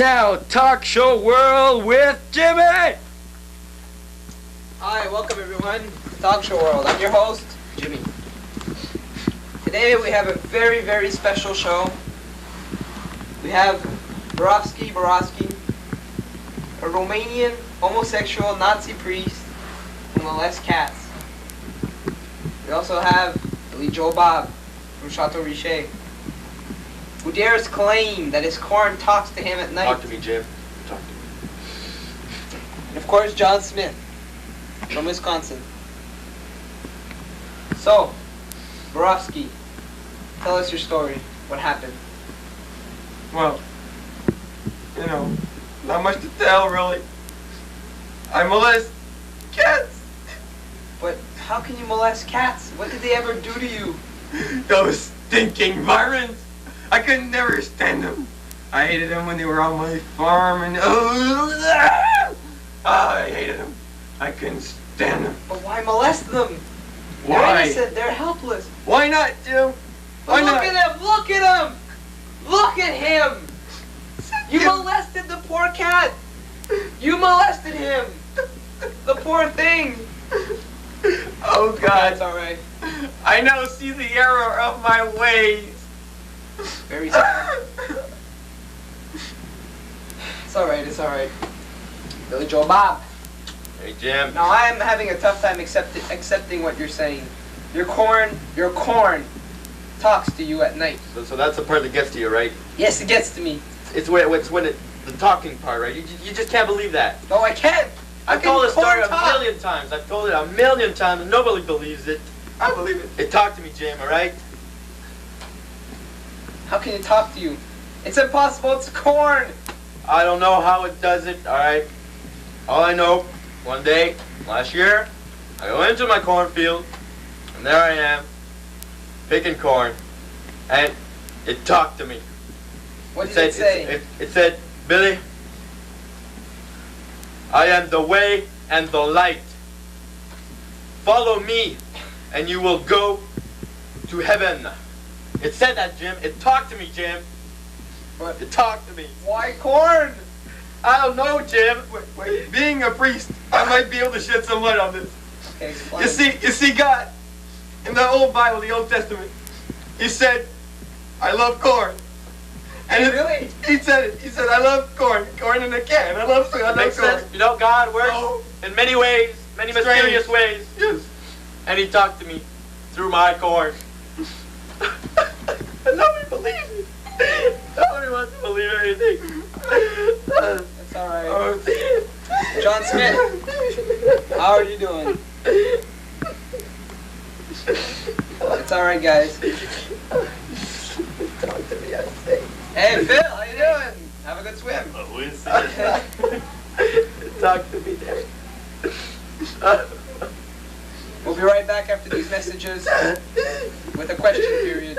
now, Talk Show World with Jimmy! Hi, welcome everyone to Talk Show World. I'm your host, Jimmy. Today we have a very, very special show. We have Borowski, a Romanian homosexual Nazi priest who molests cats. We also have Billy Joe Bob from Chateau Richer, who dares claim that his corn talks to him at night. Talk to me, Jim. Talk to me. And of course, John Smith from Wisconsin. So, Borowski, tell us your story. What happened? Well, you know, not much to tell, really. I molest cats. But how can you molest cats? What did they ever do to you? Those stinking varmints. I could never stand them. I hated them when they were on my farm, and I hated them. I couldn't stand them. But why molest them? Why? They're innocent. They're helpless. Why not, Jim? Why Look not? at him! Look at him! Look at him! You molested the poor cat! You molested him! The poor thing! Oh, God. That's alright. I now see the error of my ways. Very sorry. It's alright, it's alright. Billy Joe Bob. Hey, Jim. Now I am having a tough time accepting what you're saying. Your corn talks to you at night. So that's the part that gets to you, right? Yes, it gets to me. It's when the talking part, right? You just can't believe that. No, I can't. I've told this story a million times. I've told it a million times, and nobody believes it. I believe it. It talked to me, Jim, all right? How can it talk to you? It's impossible. It's corn. I don't know how it does it, all right? All I know, one day, last year, I go into my cornfield, and there I am, picking corn, and it talked to me. What did it say? It said, Billy, I am the way and the light. Follow me, and you will go to heaven. It said that, Jim. It talked to me, Jim. What? It talked to me. Why corn? I don't know, Jim. Wait, being a priest, I might be able to shed some light on this. Okay, explain. You see, God, in the old Bible, the Old Testament, He said, "I love corn." And Really? He said it. He said, "I love corn in a can. I love corn." Makes sense. You know, God works in many ways, many mysterious ways. Yes. And He talked to me through my corn. And nobody believes me. Nobody wants to believe anything. That's all right. Oh, John Smith, how are you doing? It's all right, guys. Talk to me, I say. Hey, Phil, how you doing? Have a good swim. We'll see. Talk to me, Derek. We'll be right back after these messages with a question period.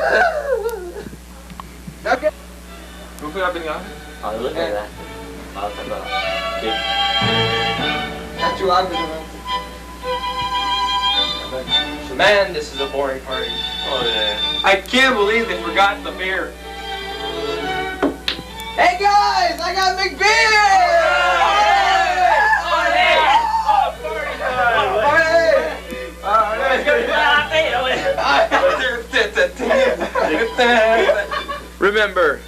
Okay. Move it up in the office. Oh, look at that. Not too loud, but Man, this is a boring party. Oh, yeah. I can't believe they forgot the beer. hey guys, I got Remember,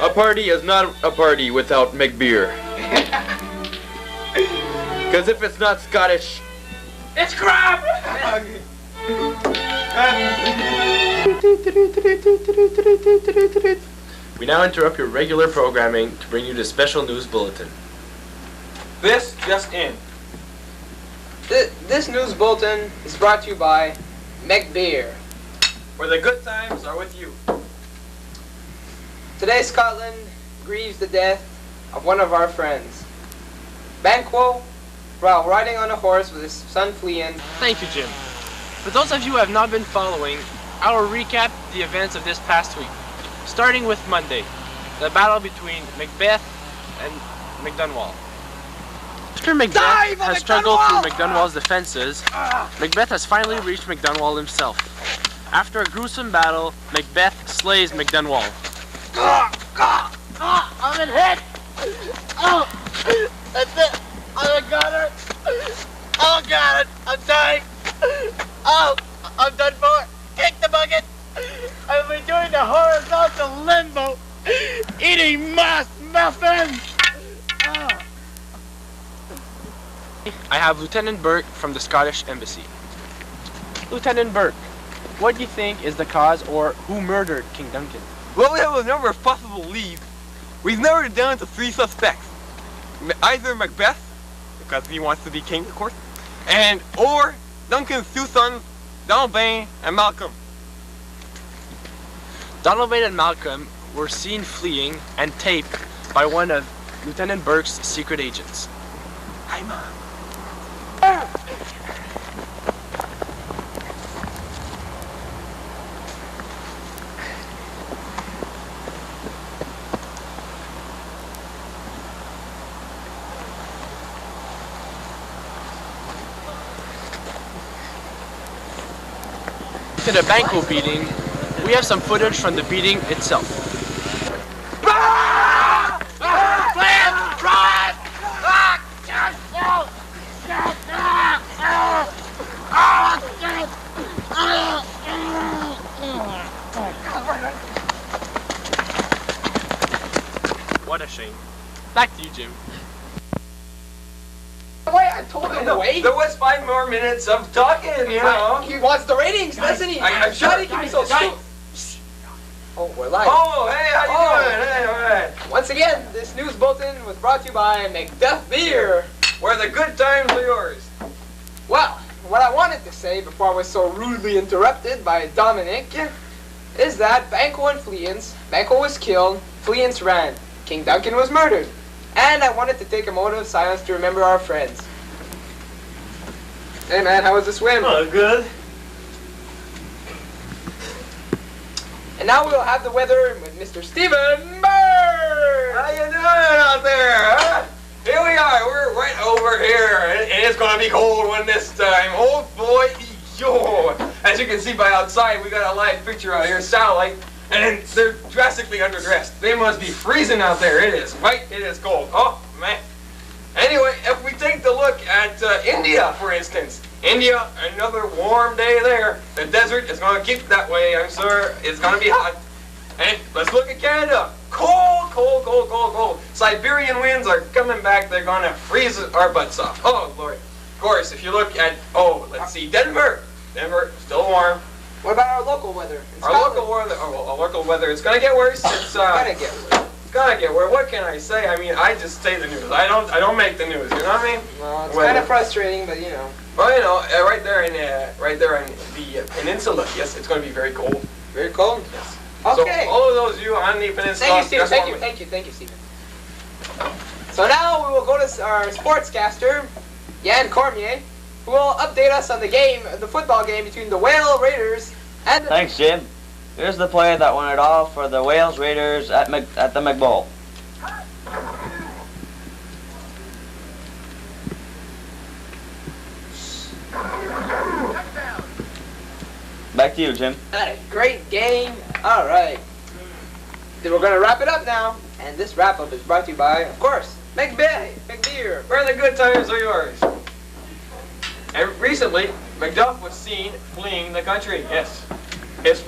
a party is not a party without Macbeer. Because if it's not Scottish, it's crap! we now interrupt your regular programming to bring you the special news bulletin. This just in. This news bulletin is brought to you by Macbeer. Where the good times are with you. Today, Scotland grieves the death of one of our friends. Banquo, while riding on a horse with his son fleeing. Thank you, Jim. For those of you who have not been following, I will recap the events of this past week. Starting with Monday, the battle between Macbeth and MacDunwall. After Macbeth has struggled through MacDunwall's defenses, Macbeth has finally reached MacDunwall himself. After a gruesome battle, Macbeth slays MacDunwall. I'm in hit! Oh! That's it! I got her! Oh, got it! I'm dying! Oh! I'm done for! Kick the bucket! I've been doing the horizontal limbo! Eating moss muffins! Oh. I have Lieutenant Burke from the Scottish Embassy. Lieutenant Burke, what do you think is the cause or who murdered King Duncan? Well, we have a number of possible leads. We've narrowed it down to 3 suspects. Either Macbeth, because he wants to be king, of course, or Duncan's 2 sons, Donalbain and Malcolm. Donalbain and Malcolm were seen fleeing and taped by one of Lieutenant Burke's secret agents. Hi, Mom. To the Banco beating, we have some footage from the beating itself. What a shame. Back to you, Jim. Wait, I told him to wait. There was 5 more minutes of talking, you know. He wants the ratings, doesn't he? I'm sure. Why do you keep me so slow? Oh, we're live. Oh, hey, how you doing? Hey, all right. Once again, this news bulletin was brought to you by Macbeer. Where the good times are yours. Well, what I wanted to say before I was so rudely interrupted by Dominic is that Banquo and Fleance, Banquo was killed, Fleance ran, King Duncan was murdered, and I wanted to take a moment of silence to remember our friends. Hey man, how was the swim? Oh, good. And now we'll have the weather with Mr. Stephen Bird! How you doing out there, huh? Here we are, we're right over here, and it's gonna be cold one this time. Oh boy, yo! As you can see by outside, we got a live picture out here, satellite, and they're drastically underdressed. They must be freezing out there. It is white, it is cold. Oh man. Anyway, if we take the look at India, for instance, India, another warm day there. The desert is going to keep that way, I'm sure. It's going to be hot. And let's look at Canada. Cold, cold, cold, cold, cold. Siberian winds are coming back. They're going to freeze our butts off. Oh, Lord. Of course, if you look at, let's see, Denver. Denver, still warm. What about our local weather? Our local weather, it's going to get worse. It's gonna get worse. It's gonna get worse. What can I say? I mean, I just say the news. I don't make the news. You know what I mean? Well, it's kind of frustrating, but you know. Well, you know, right there in the peninsula, yes, it's going to be very cold. Very cold? Yes. Okay. So all of those of you on the peninsula, thank you, Stephen. So now we will go to our sportscaster, Yann Cormier, who will update us on the game, the football game between the Whale Raiders and the... Thanks, Jim. Here's the play that won it all for the Wales Raiders at the McBowl. Back to you, Jim. Great game. All right. Then we're going to wrap it up now. And this wrap-up is brought to you by, of course, Macbeer. Where the good times are yours. And recently, Macduff was seen fleeing the country. Yes. His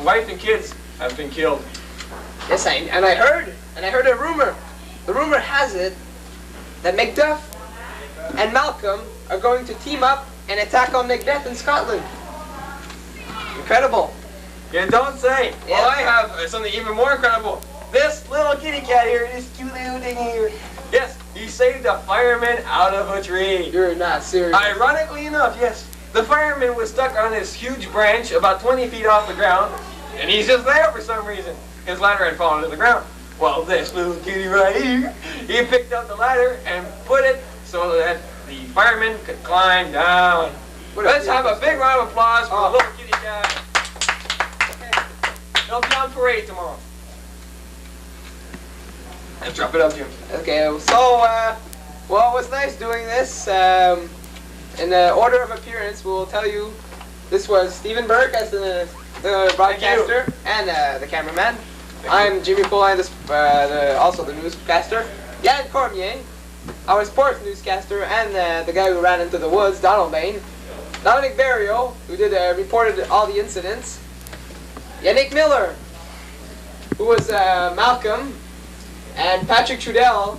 wife and kids have been killed. Yes, and I heard a rumor. The rumor has it that Macduff and Malcolm are going to team up and attack on Macbeth in Scotland. Incredible. You don't say. Yeah. Well, I have something even more incredible. This little kitty cat here, this cute little thing here. Yes, he saved a fireman out of a tree. You're not serious. Ironically enough, yes. The fireman was stuck on this huge branch about 20 feet off the ground, and he's just there for some reason. His ladder had fallen to the ground. Well, this little kitty right here, he picked up the ladder and put it so that the fireman could climb down. Let's have a big round of applause for the little kitty cat. They'll be on parade tomorrow. Let's drop it up, Jim. Okay, so, well, it was nice doing this. In the order of appearance, we'll tell you this was Stephen Burke as the broadcaster and the cameraman. I'm Jimmy Poline, also the newscaster. Yann Cormier, our sports newscaster, and the guy who ran into the woods, Donald Bain. Dominic Barrio, who reported all the incidents. Yannick Miller, who was Malcolm, and Patrick Trudell,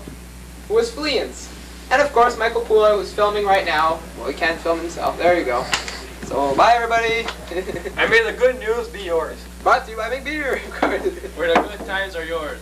who was Fleance. And of course, Michael Pula, who's filming right now. Well, he can't film himself. There you go. So, bye everybody. And may the good news be yours. Brought to you by Macbeer. Where the good times are yours.